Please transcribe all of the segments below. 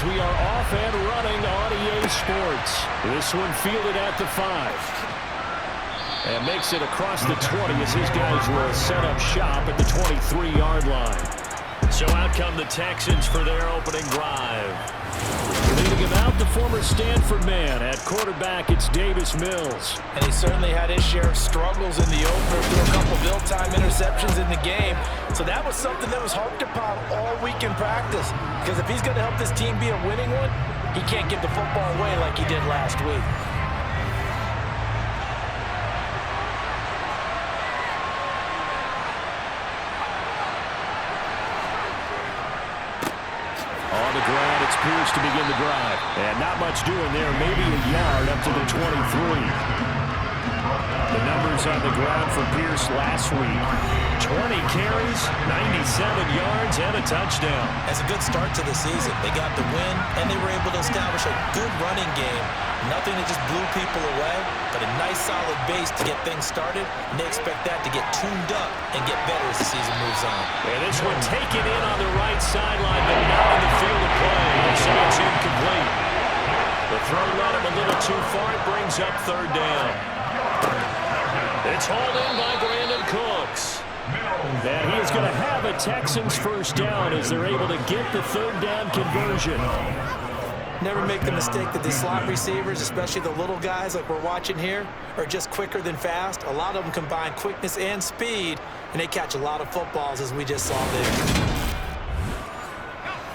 we are off and running on EA Sports. This one fielded at the 5. And makes it across the 20 as his guys will set up shop at the 23-yard line. So out come the Texans for their opening drive. Leading him out, the former Stanford man. At quarterback, it's Davis Mills. And he certainly had his share of struggles in the opener, threw a couple of ill-timed interceptions in the game. So that was something that was harped upon all week in practice. Because if he's going to help this team be a winning one, he can't give the football away like he did last week. On the ground, it's Pierce to begin the drive. And not much doing there, maybe a yard up to the 23. The numbers on the ground for Pierce last week. 20 carries, 97 yards, and a touchdown. That's a good start to the season. They got the win, and they were able to establish a good running game. Nothing that just blew people away, but a nice solid base to get things started, and they expect that to get tuned up and get better as the season moves on. And this one taken in on the right sideline, but not in the field of play. So it's incomplete. The throw led him a little too far. It brings up third down. It's hauled in by Brandon Cooks. And he is going to have a Texans first down as they're able to get the third down conversion. Never make the mistake that the slot receivers, especially the little guys like we're watching here, are just quicker than fast. A lot of them combine quickness and speed, and they catch a lot of footballs, as we just saw there.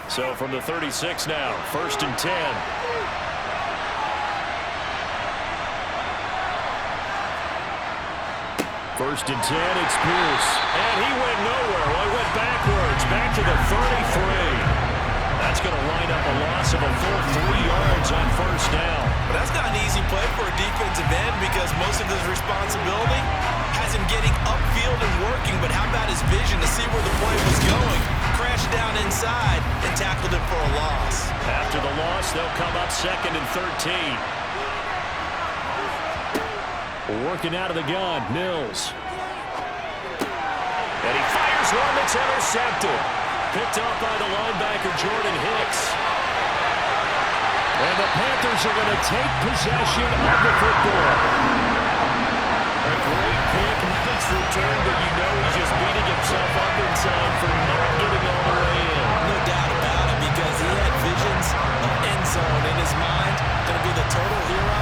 So from the 36 now, 1st and 10. First and 10, it's Pierce. And he went nowhere. Well, he went backwards, back to the 33. That's going to line up a loss of a full 3 yards on first down. But that's not an easy play for a defensive end because most of his responsibility has him getting upfield and working, but how about his vision to see where the play was going? Crashed down inside and tackled him for a loss. After the loss, they'll come up 2nd and 13. Working out of the gun, Mills. And he fires one that's intercepted. Picked off by the linebacker, Jordan Hicks. And the Panthers are going to take possession of the football. A great pick, nice return, but you know he's just beating himself up inside for not getting all the way in. No doubt about it, because he had visions of end zone in his mind. Going to be the total hero.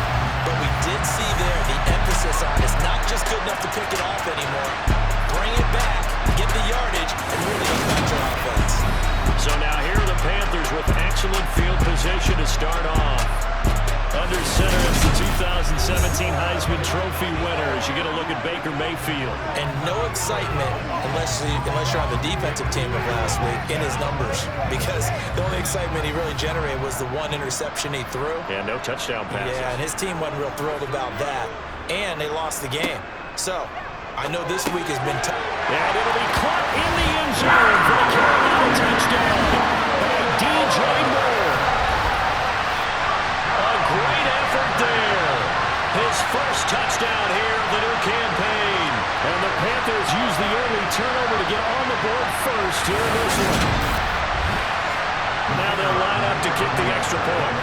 But we did see there the emphasis on it's not just good enough to pick it off anymore. Bring it back, get the yardage, and really impact your offense. So now here are the Panthers with excellent field position to start off. Under center is the 2017 Heisman Trophy winner as you get a look at Baker Mayfield. And no excitement unless you're on the defensive team of last week in his numbers. Because the only excitement he really generated was the one interception he threw. And no touchdown passes. Yeah, and his team wasn't real thrilled about that. And they lost the game. So, I know this week has been tough. And it'll be caught in the end zone for the Carolina touchdown by DJ Moore. A great effort there. His first touchdown here of the new campaign. And the Panthers use the early turnover to get on the board first here in this one. Now they'll line up to kick the extra point.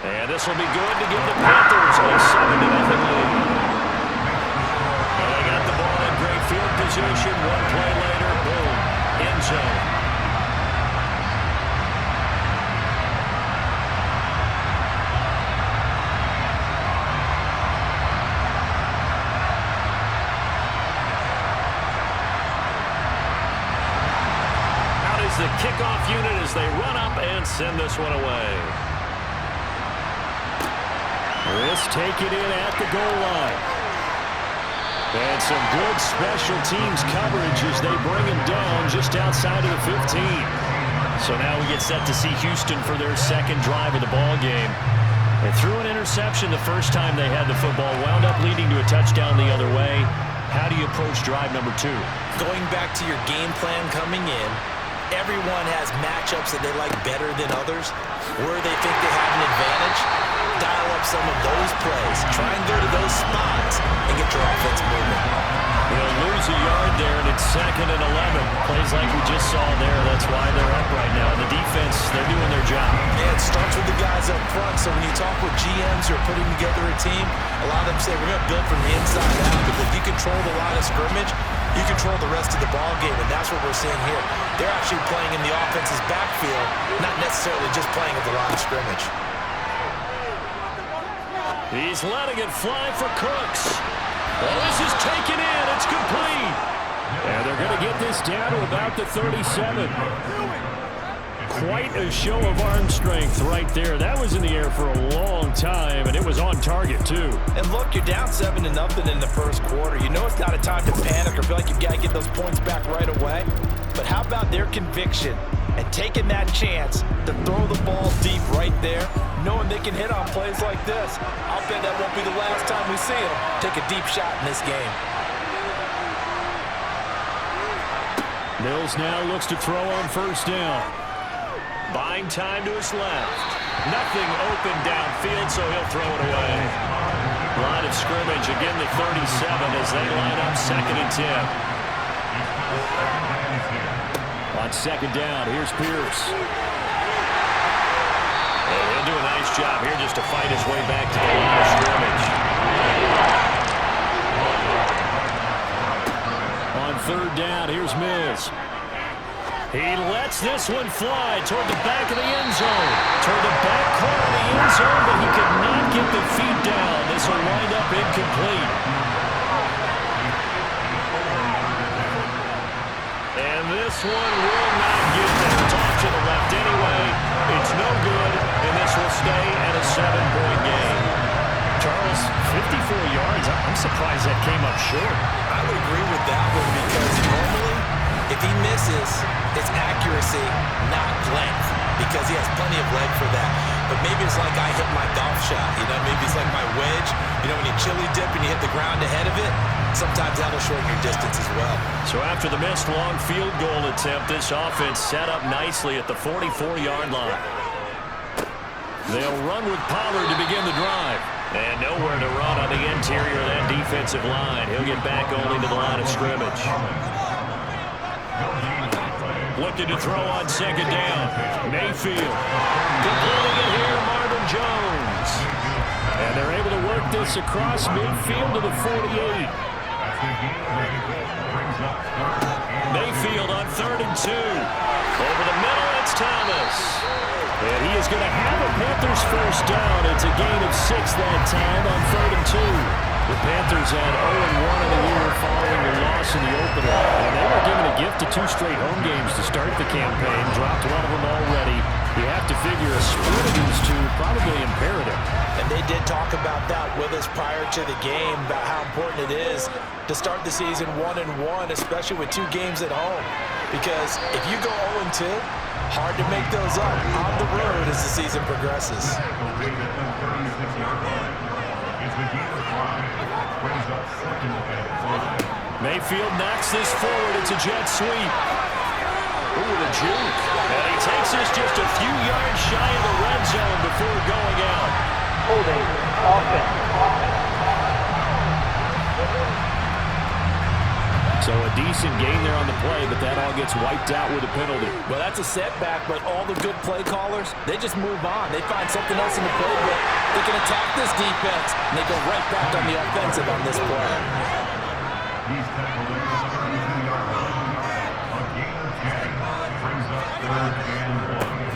And this will be good to give the Panthers a 7-0 lead. And they got the ball in great field position. One play later, boom, end zone. Out is the kickoff unit as they run up and send this one away. This taken in at the goal line. And some good special teams coverage as they bring him down just outside of the 15. So now we get set to see Houston for their second drive of the ball game. They threw an interception the first time they had the football, wound up leading to a touchdown the other way. How do you approach drive number 2? Going back to your game plan coming in, everyone has matchups that they like better than others, where they think they have an advantage. Dial up some of those plays. Try and go to those spots and get your offense moving. He'll lose a yard there, and it's 2nd and 11. Plays like we just saw there. That's why they're up right now. And the defense, they're doing their job. Yeah, it starts with the guys up front. So when you talk with GMs who are putting together a team, a lot of them say we're going to build from the inside out. Because if you control the line of scrimmage, you control the rest of the ball game, and that's what we're seeing here. They're actually playing in the offense's backfield, not necessarily just playing at the line of scrimmage. He's letting it fly for Cooks. Oh, this is taken in. It's complete. And they're going to get this down to about the 37. Quite a show of arm strength right there. That was in the air for a long time, and it was on target, too. And look, you're down 7-0 in the first quarter. You know it's not a time to panic or feel like you've got to get those points back right away. But how about their conviction and taking that chance to throw the ball deep right there, knowing they can hit on plays like this? I'll bet that won't be the last time we see them take a deep shot in this game. Mills now looks to throw on first down. Buying time to his left. Nothing open downfield, so he'll throw it away. Line of scrimmage, again the 37 as they line up 2nd and 10. On 2nd down, here's Pierce. And he'll do a nice job here just to fight his way back to the line of scrimmage. On 3rd down, here's Mills. He lets this one fly toward the back of the end zone. Toward the back corner of the end zone, but he could not get the feet down. This will wind up incomplete. And this one will not get there. It's off to the left anyway. It's no good, and this will stay at a 7-point game. Charles, 54 yards. I'm surprised that came up short. I would agree with that one because normally, if he misses, it's accuracy, not length, because he has plenty of leg for that. But maybe it's like I hit my golf shot, maybe it's like my wedge. When you chili dip and you hit the ground ahead of it, sometimes that'll shorten your distance as well. So after the missed long field goal attempt, this offense set up nicely at the 44-yard line. They'll run with Pollard to begin the drive. And nowhere to run on the interior of that defensive line. He'll get back only to the line of scrimmage. Looking to throw on 2nd down. Mayfield. Completing it here, Marvin Jones. And they're able to work this across midfield to the 48. Mayfield on 3rd and 2. Over the middle, it's Thomas. And he is going to have a Panthers first down. It's a gain of 6 that time on 3rd and 2. The Panthers had 0-1 in the year following the loss in the opener. And they were given a gift of 2 straight home games to start the campaign. Dropped one of them already. You have to figure a split of these two probably imperative. And they did talk about that with us prior to the game, about how important it is to start the season 1-1, especially with 2 games at home. Because if you go 0-2, hard to make those up on the road as the season progresses. Mayfield knocks this forward. It's a jet sweep. Ooh, the juke. And he takes this just a few yards shy of the red zone before going out. Holding offense. So a decent gain there on the play, but that all gets wiped out with a penalty. Well, that's a setback, but all the good play callers, they just move on. They find something else in the playbook. They can attack this defense, and they go right back on the offensive on this play.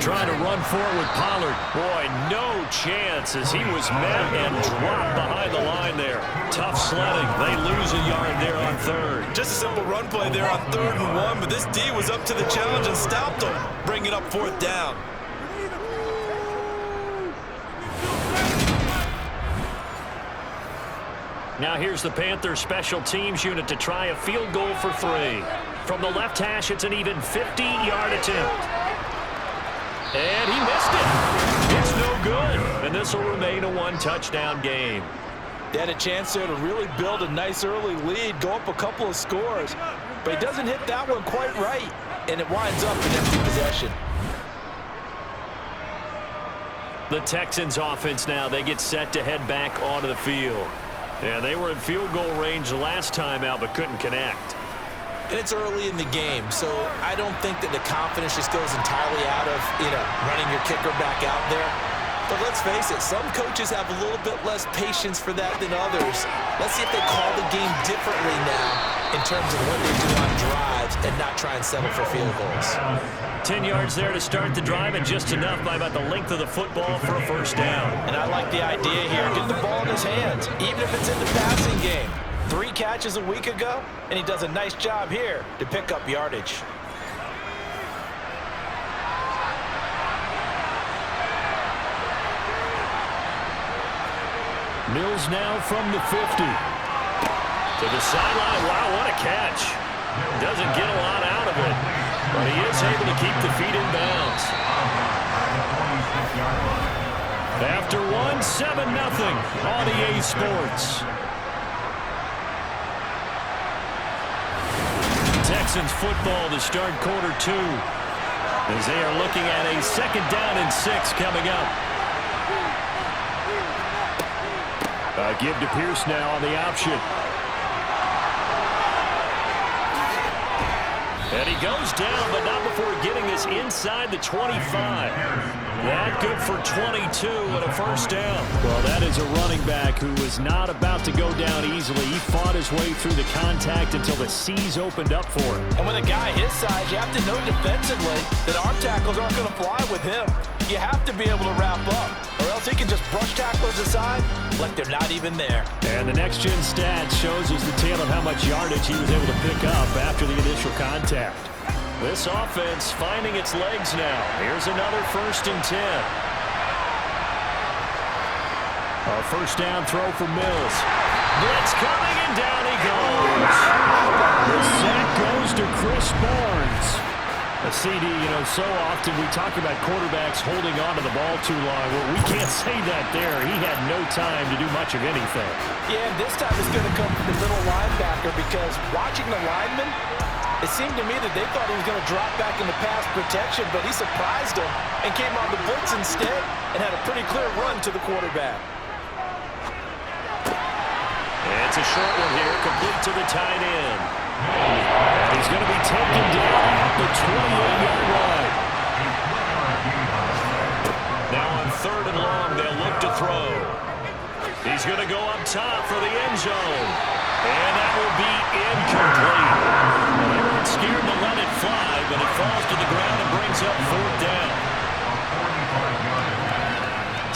Trying to run for it with Pollard. Boy, no chance as he was met and dropped behind the line there. Tough sledding. They lose a yard there on 3rd. Just a simple run play there on 3rd and 1, but this D was up to the challenge and stopped them, bringing up 4th down. Now here's the Panthers special teams unit to try a field goal for 3. From the left hash, it's an even 50-yard attempt. And he missed it. It's no good. And this will remain a 1-touchdown game. They had a chance there to really build a nice early lead, go up a couple of scores. But he doesn't hit that one quite right, and it winds up an empty possession. The Texans offense now, they get set to head back onto the field. Yeah, they were in field goal range the last time out, but couldn't connect. And it's early in the game, so I don't think that the confidence just goes entirely out of, running your kicker back out there. But let's face it, some coaches have a little bit less patience for that than others. Let's see if they call the game differently now in terms of what they do on drives and not try and settle for field goals. 10 yards there to start the drive, and just enough by about the length of the football for a first down. And I like the idea here. Get the ball in his hands, even if it's in the passing game. 3 catches a week ago, and he does a nice job here to pick up yardage. Mills now from the 50. To the sideline. Wow, what a catch. Doesn't get a lot out of it, but he is able to keep the feet in bounds. After 7-0 on EA Sports. Texans football to start quarter 2 as they are looking at a 2nd down and 6 coming up. Give to Pierce now on the option. And he goes down, but not before getting us inside the 25. That good for 22 and a first down. Well, that is a running back who was not about to go down easily. He fought his way through the contact until the C's opened up for him. And with a guy his size, you have to know defensively that arm tackles aren't going to fly with him. You have to be able to wrap up, or else he can just brush tacklers aside like they're not even there. And the next-gen stat shows us the tale of how much yardage he was able to pick up after the initial contact. This offense finding its legs now. Here's another 1st and 10. A first down throw for Mills. Blitz coming, and down he goes. The sack goes to Chris Barnes. A CD, so often we talk about quarterbacks holding on to the ball too long. Well, we can't say that there. He had no time to do much of anything. Yeah, and this time it's going to come from the middle linebacker because watching the lineman, it seemed to me that they thought he was going to drop back into pass protection, but he surprised them and came on the blitz instead and had a pretty clear run to the quarterback. It's a short one here, complete to the tight end. And he's going to be taken down at the 28-yard line. Now on 3rd and long, they'll look to throw. He's going to go up top for the end zone. And that will be incomplete. Well, they weren't scared to let it fly, but it falls to the ground and brings up 4th down.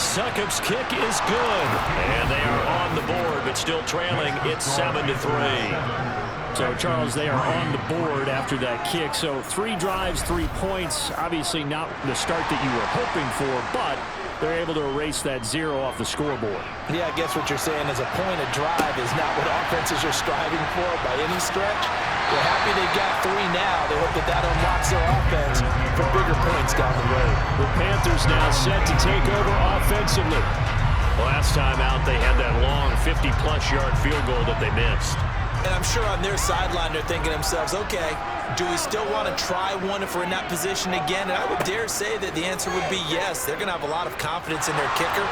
Succop's kick is good. And they are on the board, but still trailing. It's 7-3. So, Charles, they are on the board after that kick. So 3 drives, 3 points. Obviously not the start that you were hoping for, but they're able to erase that 0 off the scoreboard. Yeah, I guess what you're saying is a point of drive is not what offenses are striving for by any stretch. They're happy they've got 3 now. They hope that unlocks their offense for bigger points down the road. The Panthers now set to take over offensively. Last time out, they had that long 50-plus yard field goal that they missed. And I'm sure on their sideline they're thinking to themselves, okay, do we still want to try one if we're in that position again? And I would dare say that the answer would be yes. They're going to have a lot of confidence in their kicker.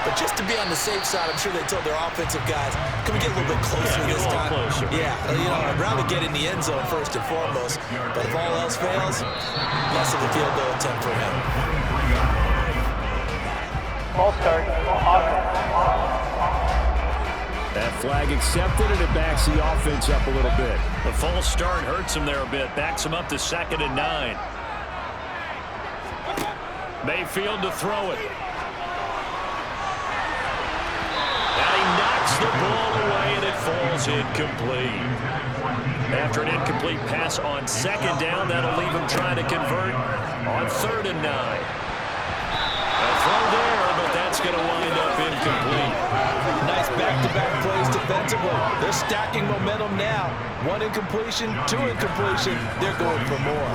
But just to be on the safe side, I'm sure they told their offensive guys, can we get a little bit closer this time? Closer. Yeah, I'd rather get in the end zone first and foremost. But if all else fails, less of a field goal attempt for him. Ball start, offense. That flag accepted, and it backs the offense up a little bit. The false start hurts him there a bit. Backs him up to 2nd and 9. Mayfield to throw it. And he knocks the ball away, and it falls incomplete. After an incomplete pass on 2nd down, that'll leave him trying to convert on 3rd and 9. A throw there, but that's going to wind up incomplete. Nice back-to-back plays defensively. They're stacking momentum now. 1 incompletion, 2 incompletion. They're going for more.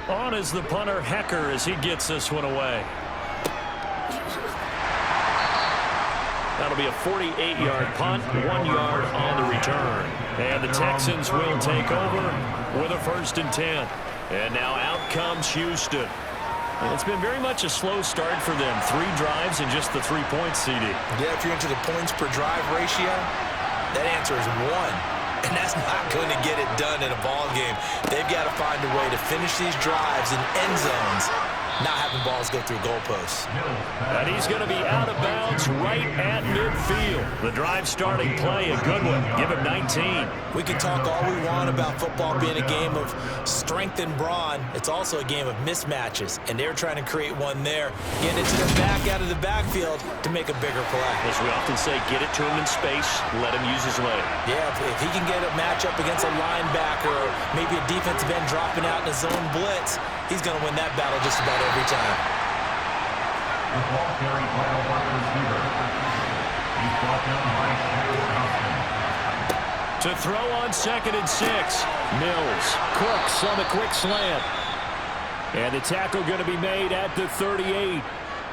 On is the punter, Hecker, as he gets this one away. That'll be a 48-yard punt, 1 yard on the return. And the Texans will take over with a 1st and 10. And now out comes Houston. And it's been very much a slow start for them. 3 drives and just the 3 points, CD. Yeah, if you're into the points per drive ratio, that answer is 1. And that's not going to get it done in a ball game. They've got to find a way to finish these drives in end zones, not having balls go through goalposts. And he's going to be out of bounds right at midfield. The drive starting play, a good one. Give him 19. We can talk all we want about football being a game of strength and brawn. It's also a game of mismatches, and they're trying to create one there. Get it to the back out of the backfield to make a bigger play. As we often say, get it to him in space, let him use his leg. Yeah, if he can get a matchup against a linebacker or maybe a defensive end dropping out in a zone blitz, he's going to win that battle just about every time. The ball carried by a wide receiver. He's brought down by to throw on 2nd and 6. Mills. Cooks on the quick slant. And the tackle going to be made at the 38.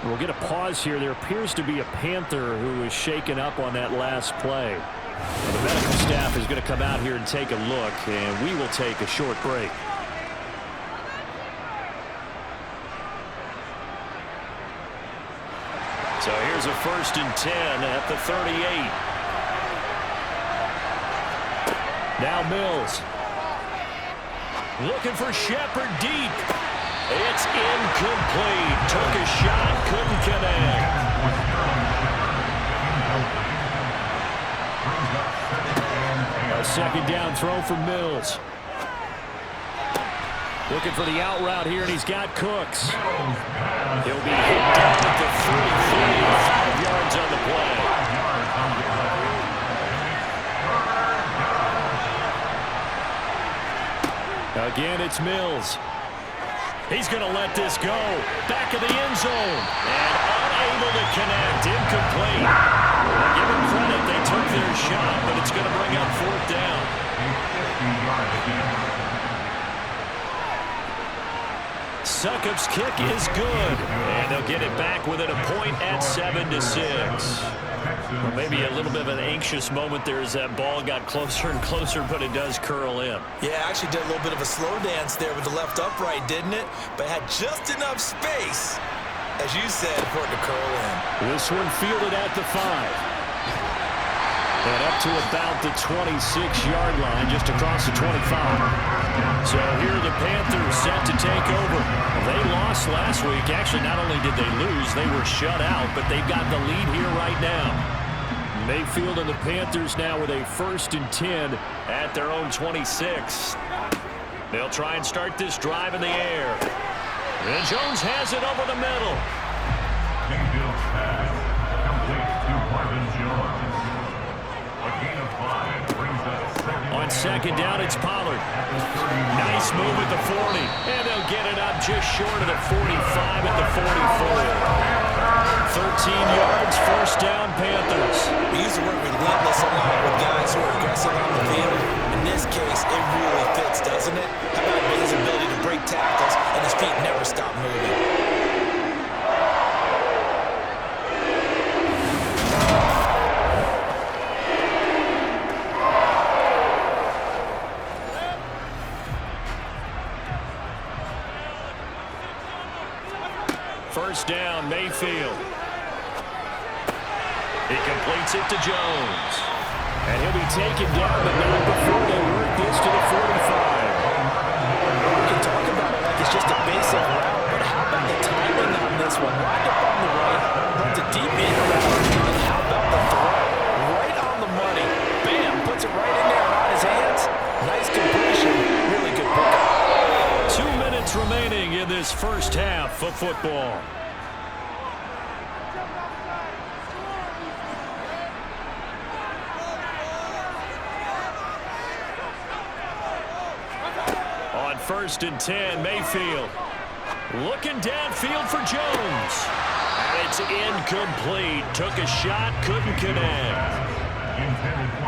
We'll get a pause here. There appears to be a Panther who is shaken up on that last play. And the medical staff is going to come out here and take a look, and we will take a short break. So here's a 1st and 10 at the 38. Now Mills. Looking for Shepard deep. It's incomplete. Took a shot, couldn't connect. A 2nd down throw for Mills. Looking for the out route here, and he's got Cooks. He'll be hit down at the 35 yards on the play. Again, it's Mills. He's going to let this go. Back of the end zone. And unable to connect. Incomplete. Well, give them credit. They took their shot, but it's going to bring up 4th down. Succop's kick is good. And they'll get it back within a point at 7-6. Well, maybe a little bit of an anxious moment there as that ball got closer and closer, but it does curl in. Yeah, actually did a little bit of a slow dance there with the left upright, didn't it? But had just enough space, as you said, for it to curl in. This one fielded at the 5. And up to about the 26-yard line, just across the 25. So here are the Panthers set to take over. They lost last week. Actually, not only did they lose, they were shut out, but they've got the lead here right now. Mayfield and the Panthers now with a 1st and 10 at their own 26. They'll try and start this drive in the air. And Jones has it over the middle. Mayfield's pass complete to Marvin Jones. A gain of 5 brings us 2nd. On 2nd down, it's Pollard. Nice move at the 40. And they'll get it up just short of the 45 at the 44. 13 yards, 1st down, Panthers. We use the word relentless a lot with guys who are aggressive on the field. In this case, it really fits, doesn't it? How about his ability to break tackles and his feet never stop moving? First down, Mayfield. He completes it to Jones. And he'll be taken down, but not before they work this to the 45. We can talk about it like it's just a basic route, but how about the timing on this one? Lined up on the right, runs a deep in route, and how about the throw? Right on the money. Bam, puts it right in there and on his hands. Nice completion, really good pickup. 2 minutes remaining in this first half of football. On 1st and 10, Mayfield looking downfield for Jones. And it's incomplete. Took a shot, couldn't connect.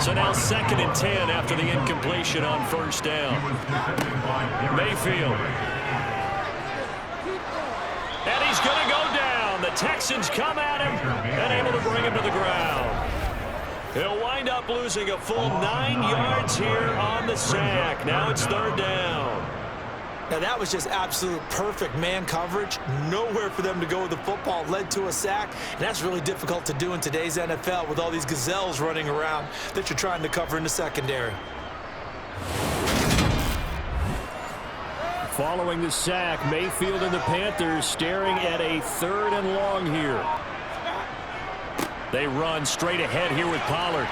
So now 2nd and 10 after the incompletion on 1st down. Mayfield. And he's going to go down. The Texans come at him and able to bring him to the ground. He'll wind up losing a full 9 yards here on the sack. Now it's 3rd down. Now, that was just absolute perfect man coverage. Nowhere for them to go with the football. Led to a sack, and that's really difficult to do in today's NFL with all these gazelles running around that you're trying to cover in the secondary. Following the sack, Mayfield and the Panthers staring at a 3rd and long here. They run straight ahead here with Pollard.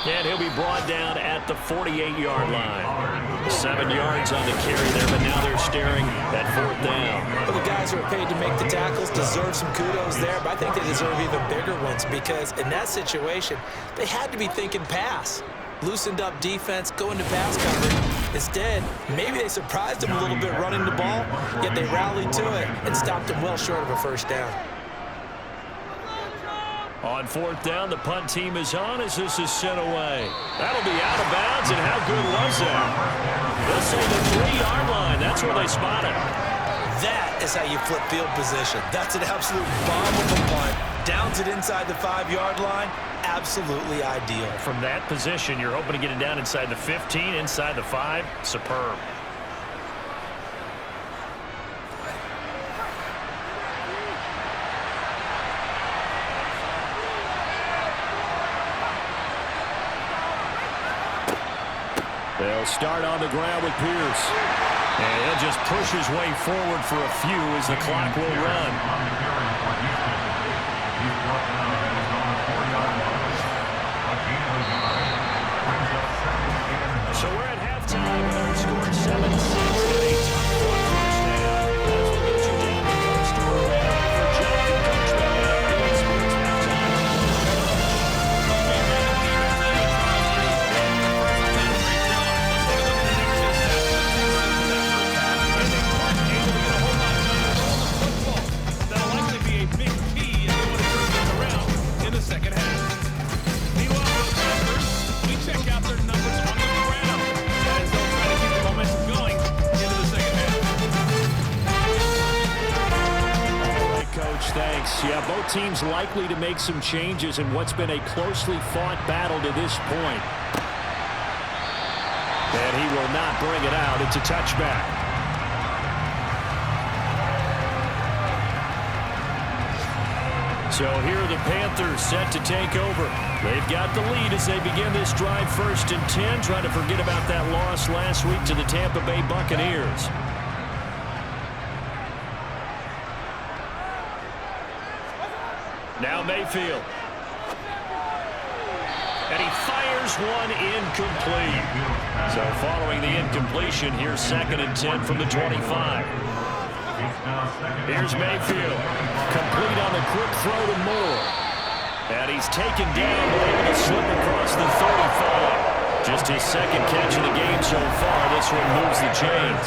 And he'll be brought down at the 48-yard line. 7 yards on the carry there, but now they're staring at 4th down. Well, the guys who are paid to make the tackles deserve some kudos there, but I think they deserve even bigger ones because in that situation, they had to be thinking pass. Loosened up defense, going to pass coverage. Instead, maybe they surprised them a little bit running the ball, yet they rallied to it and stopped them well short of a 1st down. On 4th down, the punt team is on as this is sent away. That'll be out of bounds, and how good was that? They'll say the 3-yard line. That's where they spot it. That is how you flip field position. That's an absolute bomb of a punt. Downs it inside the 5-yard line. Absolutely ideal. From that position, you're hoping to get it down inside the 15, inside the 5. Superb. They'll start on the ground with Pierce. And he'll just push his way forward for a few as the clock will run. So we're at halftime with our score 7-6 and a top-4 first down. As we get you down to the store now for Jeff and Coach Bell. Sports halftime. That'll likely be a big key if they want to turn things around in the second half. Meanwhile, for the Panthers, we check out their numbers on the ground as they'll try to keep the momentum going into the second half. All right, Coach, thanks. Yeah, both teams likely to make some changes in what's been a closely fought battle to this point. And he will not bring it out. It's a touchback. So here are the Panthers set to take over. They've got the lead as they begin this drive 1st and 10, trying to forget about that loss last week to the Tampa Bay Buccaneers. Now Mayfield. And he fires one incomplete. So following the incompletion, here's 2nd and 10 from the 25. Here's Mayfield. Complete on the quick throw to Moore. And he's taken down, but able to slip across the 35. Just his 2nd catch of the game so far. This one moves the chains.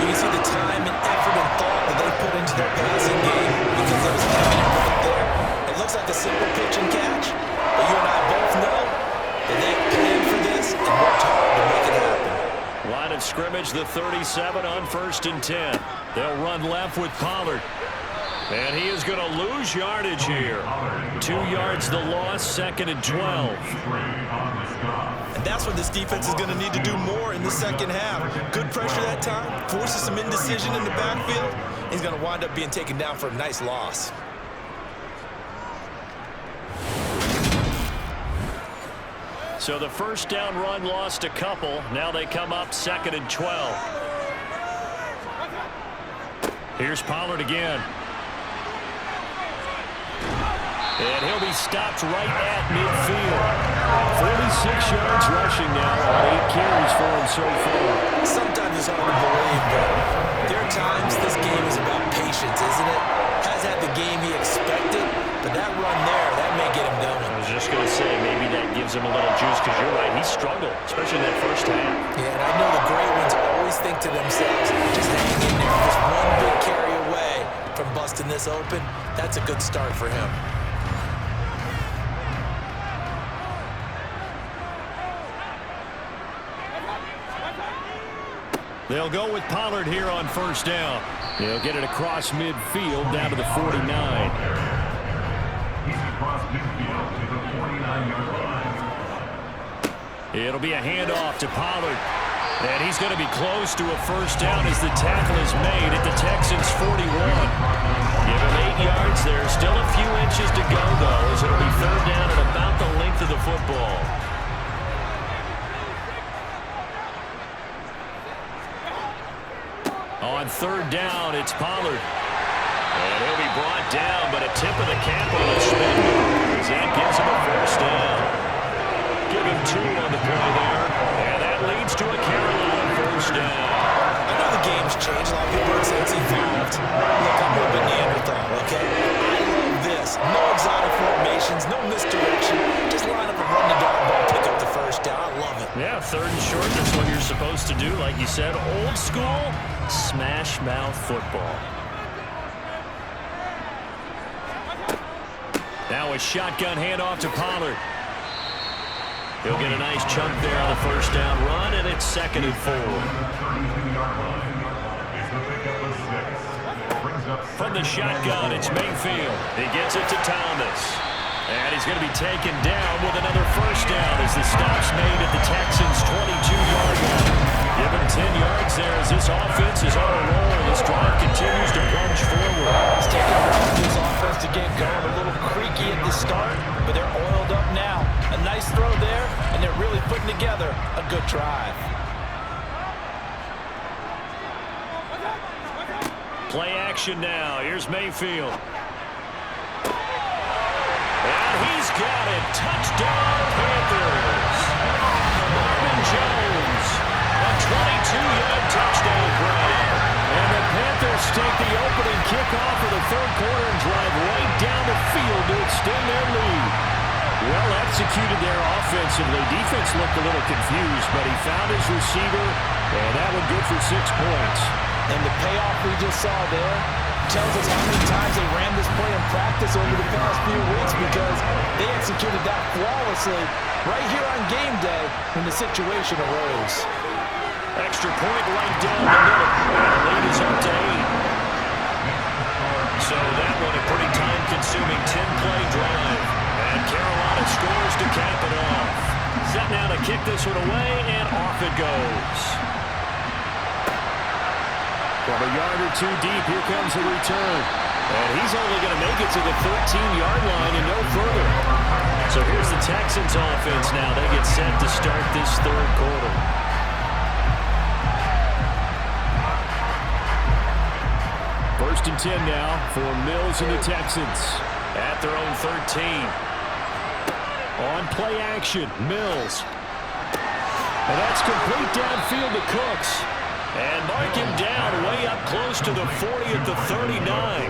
You can see the time and effort and thought that they put into their passing game because it was evident right there. It looks like a simple pitch and catch, but you and I both know that they planned for this and worked hard to make it happen. Line of scrimmage, the 37 on 1st and 10. They'll run left with Pollard. And he is going to lose yardage here. 2 yards the loss, 2nd and 12. And that's what this defense is going to need to do more in the second half. Good pressure that time, forces some indecision in the backfield. He's going to wind up being taken down for a nice loss. So the 1st down run lost a couple. Now they come up 2nd and 12. Here's Pollard again. And he'll be stopped right at midfield. 46 yards rushing now on 8 carries for him so far. Sometimes it's hard to believe, but there are times this game is about patience, isn't it? Has had the game he expected, but that run there, that may get him going. I was just going to say, maybe that gives him a little juice, because you're right, he struggled, especially in that 1st half. Yeah, and I know the great ones always think to themselves, just hang in there, just one big carry away from busting this open. That's a good start for him. They'll go with Pollard here on 1st down. He'll get it across midfield down to the 49. He's across midfield to the 49-yard line. It'll be a handoff to Pollard. And he's going to be close to a first down as the tackle is made at the Texans' 41. Give him 8 yards there. Still a few inches to go, though, as it'll be third down at about the length of the football. On third down, it's Pollard. And he'll be brought down, but a tip of the cap on a spin move, as that gives him a first down. Give him 2 on the play there. And that leads to a Carolina first down. I know the game's changed. A lot of people are saying it's evolved. Look, I'm more of a Neanderthal, okay? I love this. No exotic formations, no misdirection. Just line up and run the dog ball, pick up the first down. I love it. Yeah, third and short, that's what you're supposed to do. Like you said, old school, smash mouth football. Now a shotgun handoff to Pollard. He'll get a nice chunk there on the first down run, and it's 2nd and 4. From the shotgun, it's Mayfield. He gets it to Thomas. And he's going to be taken down with another first down as the stop's made at the Texans' 22-yard line. Give him 10 yards there as this offense is on a roll. This drive continues to plunge forward. It's taking a while for this offense to get going. A little creaky at the start, but they're oiled up now. A nice throw there, and they're really putting together a good drive. Play action now. Here's Mayfield. And he's got it. Touchdown, Panthers. Marvin Jones, a 22-yard touchdown grab. And the Panthers take the opening kickoff of the third quarter and drive right down the field to extend their lead. Well executed there offensively. Defense looked a little confused, but he found his receiver, and that one good for 6 points. And the payoff we just saw there tells us how many times they ran this play in practice over the past few weeks, because they executed that flawlessly right here on game day when the situation arose. Extra point right down the middle. And the lead is up to 8. So that one a pretty time-consuming 10-play drive. And Carolina scores to cap it off. Set now to kick this one away, and off it goes. From a yard or 2 deep, here comes the return. And he's only going to make it to the 13-yard line and no further. So here's the Texans offense now. They get set to start this third quarter. First and 10 now for Mills and the Texans at their own 13. On play action, Mills. And that's complete downfield to Cooks. And mark him down way up close to the 40 at the 39.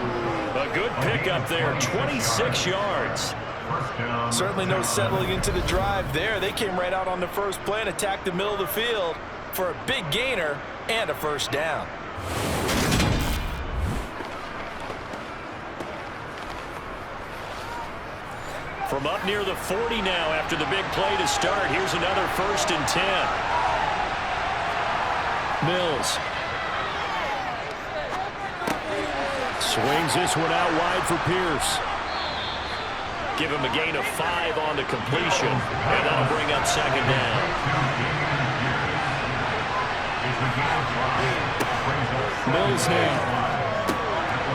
A good pickup there, 26 yards. Certainly no settling into the drive there. They came right out on the first play and attacked the middle of the field for a big gainer and a first down. From up near the 40 now after the big play to start. Here's another 1st and 10. Mills. Swings this one out wide for Pierce. Give him a gain of 5 on the completion. And that'll bring up 2nd down. Mills now.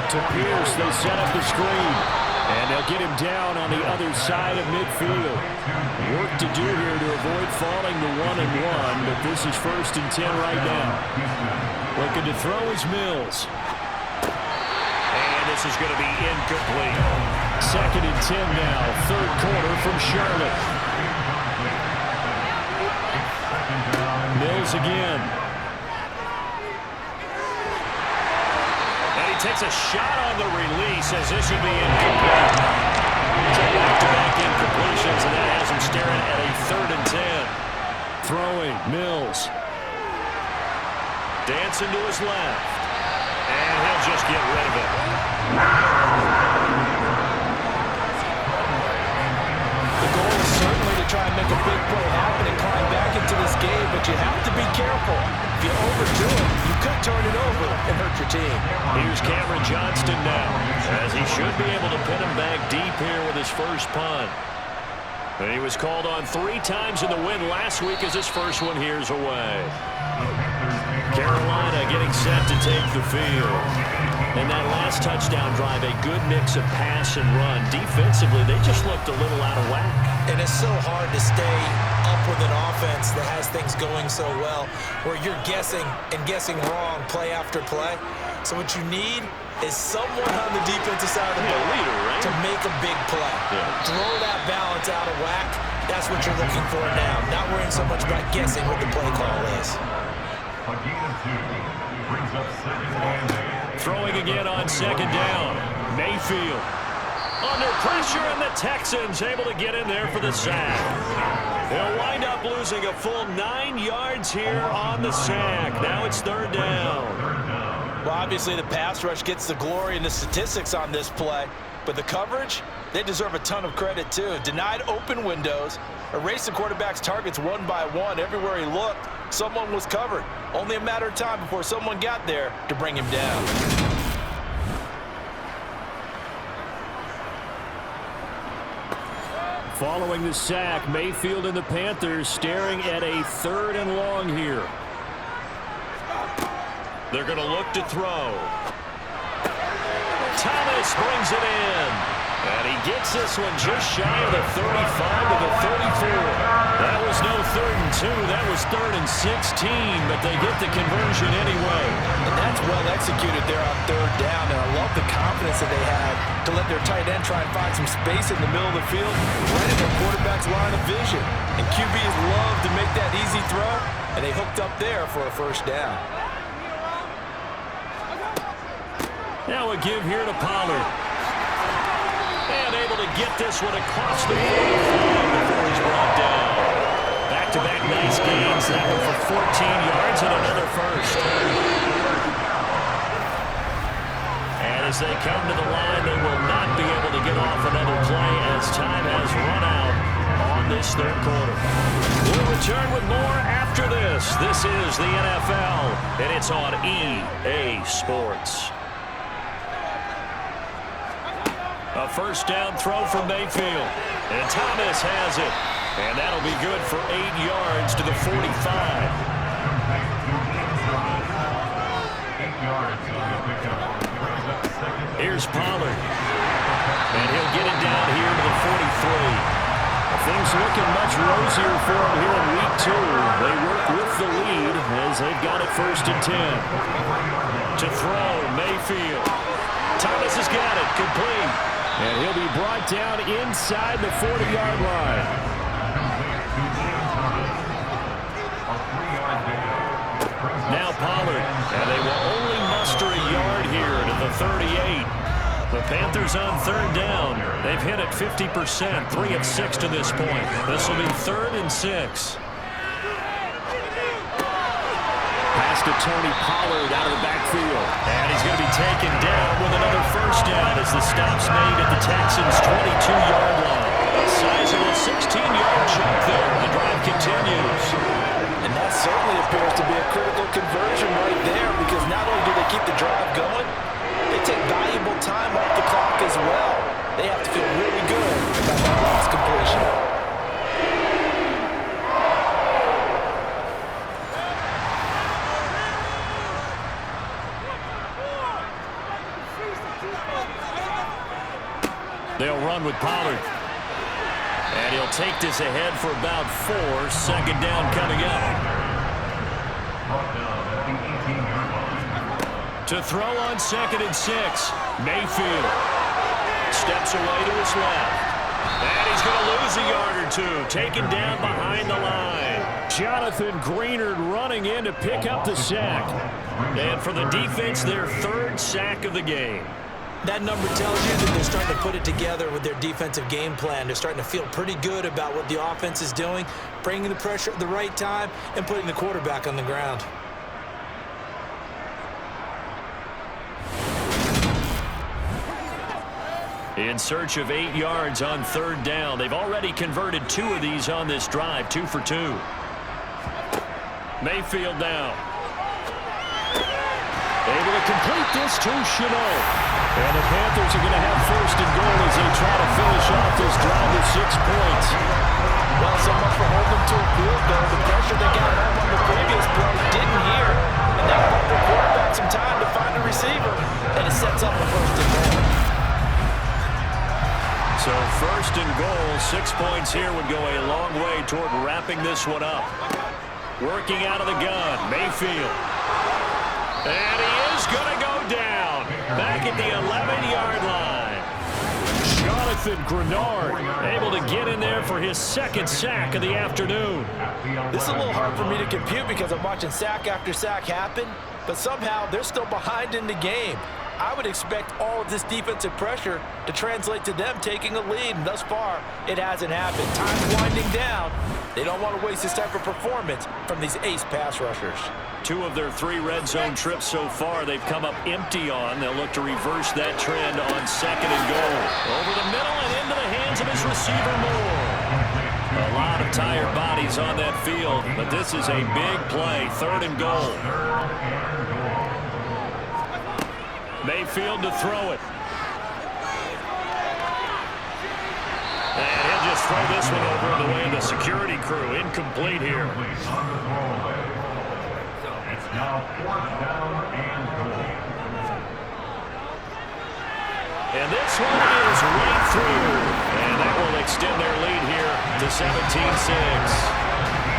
To Pierce, they set up the screen. And they'll get him down on the other side of midfield. Work to do here to avoid falling to 1-and-1, but this is 1st and 10 right now. Looking to throw is Mills. And this is going to be incomplete. 2nd and 10 now, third quarter from Charlotte. Mills again. And he takes a shot on the release as this will be incomplete. So back-to-back incompletions, and that has him staring at a 3rd and 10. Throwing, Mills. Dancing to his left. And he'll just get rid of it. The goal is certainly to try and make a big play happen and climb back into this game, but you have to be careful. If you overdo it, you could turn it over and hurt your team. Here's Cameron Johnston now, as he should be able to pin him back deep here with his first punt. And he was called on 3 times in the win last week as his first one here's away. Carolina getting set to take the field. And that last touchdown drive, a good mix of pass and run. Defensively, they just looked a little out of whack. And it's so hard to stay up with an offense that has things going so well, where you're guessing and guessing wrong play after play. So what you need is someone on the defensive side of the ball leader, right? to make a big play. Yeah. Throw that balance out of whack. That's what you're looking for now. Not worrying so much about guessing what the play call is. A gain of 2 brings up 2nd and 8. Throwing again on 2nd down. Mayfield under pressure, and the Texans able to get in there for the sack. They'll wind up losing a full 9 yards here on the sack. Now it's 3rd down. Well, obviously the pass rush gets the glory and the statistics on this play, but the coverage, they deserve a ton of credit too. Denied open windows, erased the quarterback's targets one by one. Everywhere he looked, someone was covered. Only a matter of time before someone got there to bring him down. Following the sack, Mayfield and the Panthers staring at a 3rd and long here. They're going to look to throw. Thomas brings it in. And he gets this one just shy of the 35 to the 34. That was no 3rd and 2. That was 3rd and 16, but they get the conversion anyway. And that's well executed there on 3rd down. And I love the confidence that they had to let their tight end try and find some space in the middle of the field, right in their quarterback's line of vision. And QBs love to make that easy throw, and they hooked up there for a 1st down. Now a give here to Pollard. And able to get this one across the 45 before he's brought down. Back-to-back nice gains. That one for 14 yards and another 1st. And as they come to the line, they will not be able to get off another play as time has run out on this 3rd quarter. We'll return with more after this. This is the NFL, and it's on EA Sports. A 1st down throw from Mayfield. And Thomas has it. And that'll be good for 8 yards to the 45. 8 yards on the pickup. Brings up 2nd. Here's Pollard. And he'll get it down here to the 43. Things looking much rosier for him here in week 2. They work with the lead as they've got it 1st and 10. To throw, Mayfield. Thomas has got it, complete. And he'll be brought down inside the 40-yard line. Now Pollard, and they will only muster a yard here to the 38. The Panthers on 3rd down. They've hit it 50%, 3 of 6 to this point. This will be 3rd and 6. Pass to Tony Pollard out of the backfield. And he's going to be taken down with another 1st down as the stop's made at the Texans' 22-yard line. A sizable 16-yard jump there. The drive continues. And that certainly appears to be a critical conversion right there, because not only do they keep the drive going, they take valuable time off the clock as well. They have to feel really good about that last completion. They'll run with Pollard. And he'll take this ahead for about 4. 2nd down coming up. To throw on 2nd and 6. Mayfield steps away to his left. And he's going to lose a yard or 2. Taken down behind the line. Jonathan Greenard running in to pick up the sack. And for the defense, their 3rd sack of the game. That number tells you that they're starting to put it together with their defensive game plan. They're starting to feel pretty good about what the offense is doing, bringing the pressure at the right time, and putting the quarterback on the ground. In search of 8 yards on 3rd down. They've already converted 2 of these on this drive, 2 for 2. Mayfield now. Able to complete this to Chanel. And the Panthers are going to have first and goal as they try to finish off this drive with 6 points. Well, so much for holding them to a field goal. The pressure they got home on the previous play didn't hear. And that bought the quarterback some time to find a receiver. And it sets up a first and goal. So first and goal, 6 points here would go a long way toward wrapping this one up. Working out of the gun, Mayfield. And he is going to go down. Back at the 11-yard line. Jonathan Grenard able to get in there for his second sack of the afternoon. This is a little hard for me to compute because I'm watching sack after sack happen, but somehow they're still behind in the game. I would expect all of this defensive pressure to translate to them taking a lead, and thus far, it hasn't happened. Time's winding down. They don't want to waste this type of performance from these ace pass rushers. 2 of their 3 red zone trips so far they've come up empty on. They'll look to reverse that trend on second and goal. Over the middle and into the hands of his receiver, Moore. A lot of tired bodies on that field, but this is a big play. 3rd and goal. Mayfield to throw it. And he'll just throw this one over the way of the security crew. Incomplete here. It's now 4th down and goal. And this one is right through. And that will extend their lead here to 17-6.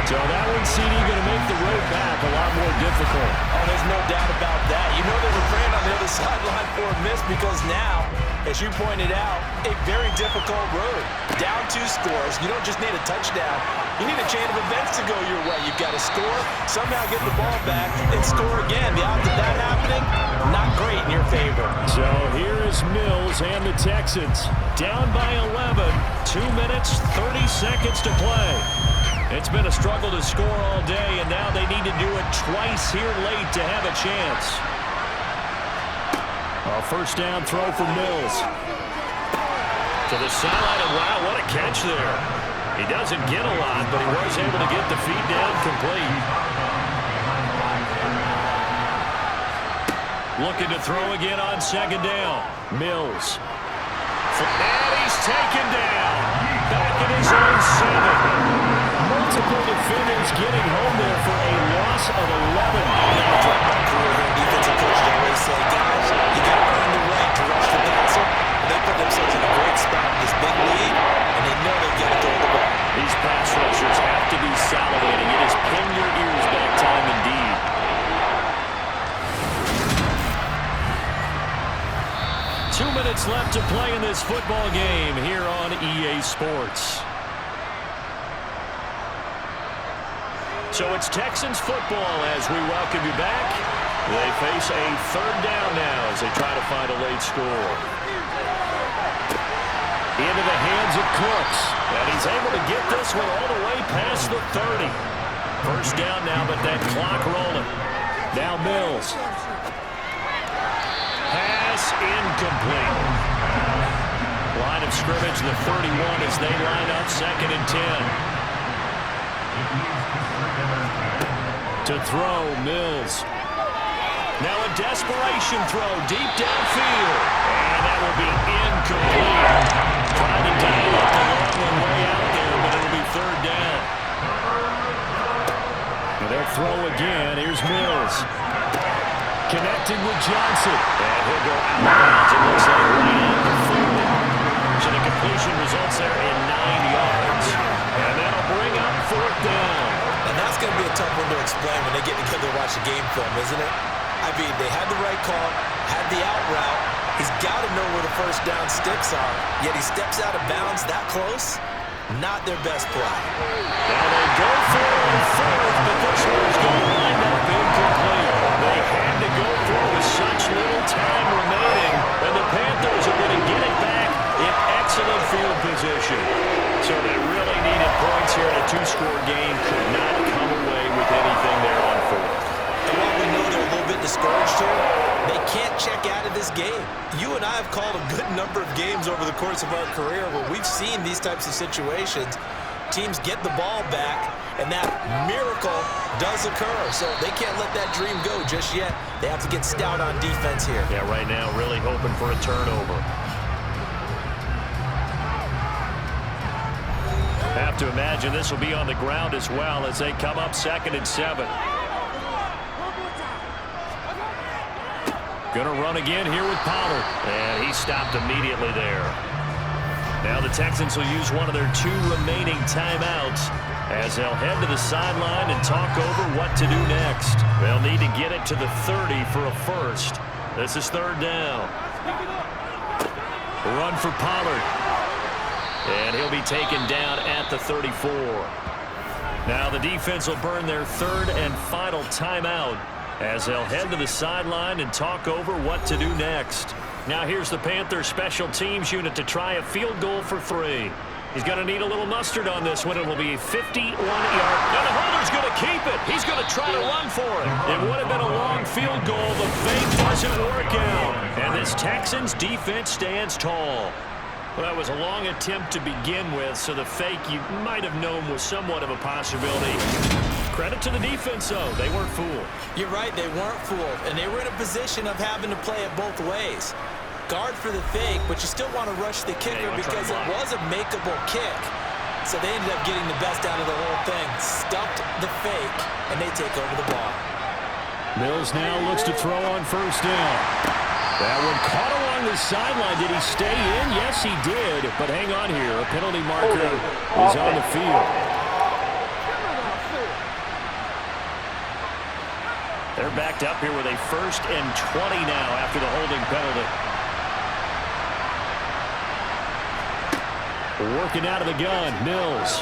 So that one, CD, going to make the road back a lot more difficult. Oh, there's no doubt about that. You know they were praying on the other sideline for a miss because now, as you pointed out, a very difficult road. Down 2 scores. You don't just need a touchdown. You need a chain of events to go your way. You've got to score, somehow get the ball back, and score again. The odds of that happening, not great in your favor. So here is Mills and the Texans. Down by 11. 2 minutes, 30 seconds to play. It's been a struggle to score all day, and now they need to do it twice here late to have a chance. A first down throw for Mills. To the sideline, and wow, what a catch there. He doesn't get a lot, but he was able to get the feet down complete. Looking to throw again on second down. Mills. And he's taken down. Back in his own 7. Multiple defenders getting home there for a loss of 11. Defensive coaches always say, guys, you got to earn the right to rush the passer. And they put themselves in a great spot with this big lead, and they know they've got to throw the ball. These pass rushers have to be salivating. It is pin your ears back time indeed. Two minutes left to play in this football game here on EA Sports. So it's Texans football as we welcome you back. They face a third down now as they try to find a late score. Into the hands of Cooks. And he's able to get this one all the way past the 30. First down now, but that clock rolling. Now Mills. Pass incomplete. Line of scrimmage, the 31 as they line up 2nd and 10. To throw, Mills. Now a desperation throw deep downfield. And that will be incomplete. Trying to dial up the long one way out there, but it'll be 3rd down. And they'll throw again. Here's Mills. Connecting with Johnson. And he'll go out of bounds. It looks like right at the 40. So the completion results there in 9 yards. And that'll bring up 4th down. And that's going to be a tough one to explain when they get together to watch the game film, isn't it? I mean, they had the right call, had the out route. He's got to know where the first down sticks are, yet he steps out of bounds that close. Not their best play. Now they go for it on 4th, but this one's going to wind up incomplete. They had to go for it with such little time remaining, and the Panthers are going to get it back in excellent field position. So they really needed points here in a 2-score game. Could not come away with anything there on 4th. And while we know they're a little bit discouraged here, they can't check out of this game. You and I have called a good number of games over the course of our career where we've seen these types of situations. teams get the ball back, and that miracle does occur. So they can't let that dream go just yet. They have to get stout on defense here. Yeah, right now really hoping for a turnover. Have to imagine this will be on the ground as well as they come up 2nd and 7. Gonna run again here with Pollard. And he stopped immediately there. Now the Texans will use one of their 2 remaining timeouts as they'll head to the sideline and talk over what to do next. They'll need to get it to the 30 for a first. This is 3rd down. Run for Pollard. And he'll be taken down at the 34. Now the defense will burn their 3rd and final timeout as they'll head to the sideline and talk over what to do next. Now here's the Panthers special teams unit to try a field goal for 3. He's going to need a little mustard on this one. It will be 51-yard. And the holder's going to keep it. He's going to try to run for it. It would have been a long field goal. The fake doesn't work out. And this Texans defense stands tall. Well, that was a long attempt to begin with, so the fake you might have known was somewhat of a possibility. Credit to the defense, though. They weren't fooled. You're right, they weren't fooled, and they were in a position of having to play it both ways. Guard for the fake, but you still want to rush the kicker because it was a makeable kick. So they ended up getting the best out of the whole thing. Stuffed the fake, and they take over the ball. Mills now looks to throw on 1st down. That one caught along the sideline. Did he stay in? Yes, he did. But hang on here. A penalty marker is on the field. They're backed up here with a 1st and 20 now after the holding penalty. Working out of the gun, Mills.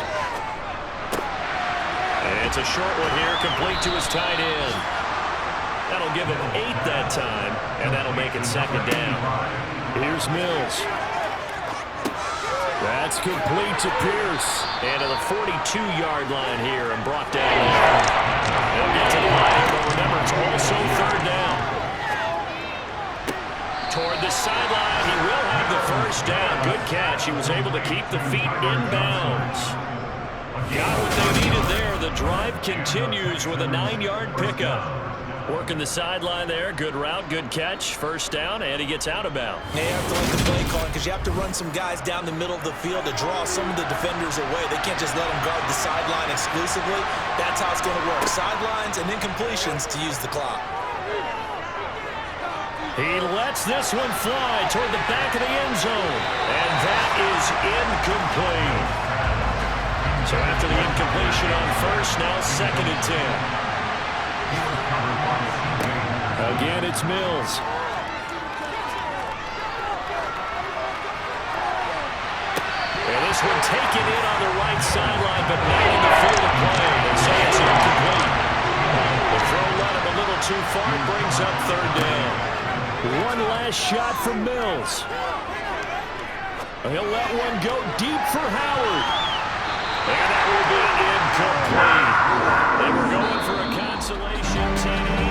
And it's a short one here, complete to his tight end. That'll give him 8 that time, and that'll make it 2nd down. Here's Mills. That's complete to Pierce. And to the 42-yard line here and brought down there. They'll get to the line, but remember, it's also 3rd down. Toward the sideline, he will have the 1st down. Good catch. He was able to keep the feet inbounds. Got what they needed there. The drive continues with a 9-yard pickup. Working the sideline there. Good route, good catch. 1st down, and he gets out of bounds. They have to like the play calling because you have to run some guys down the middle of the field to draw some of the defenders away. They can't just let them guard the sideline exclusively. That's how it's going to work. Sidelines and incompletions to use the clock. He lets this one fly toward the back of the end zone. And that is incomplete. So after the incompletion on 1st, now 2nd and 10. Again, it's Mills. And this one taken in on the right sideline, but not in the field of play. They say it's incomplete. The throw led him a little too far and brings up 3rd down. One last shot from Mills. He'll let one go deep for Howard. And that will be incomplete. They were going for a consolation 10-8.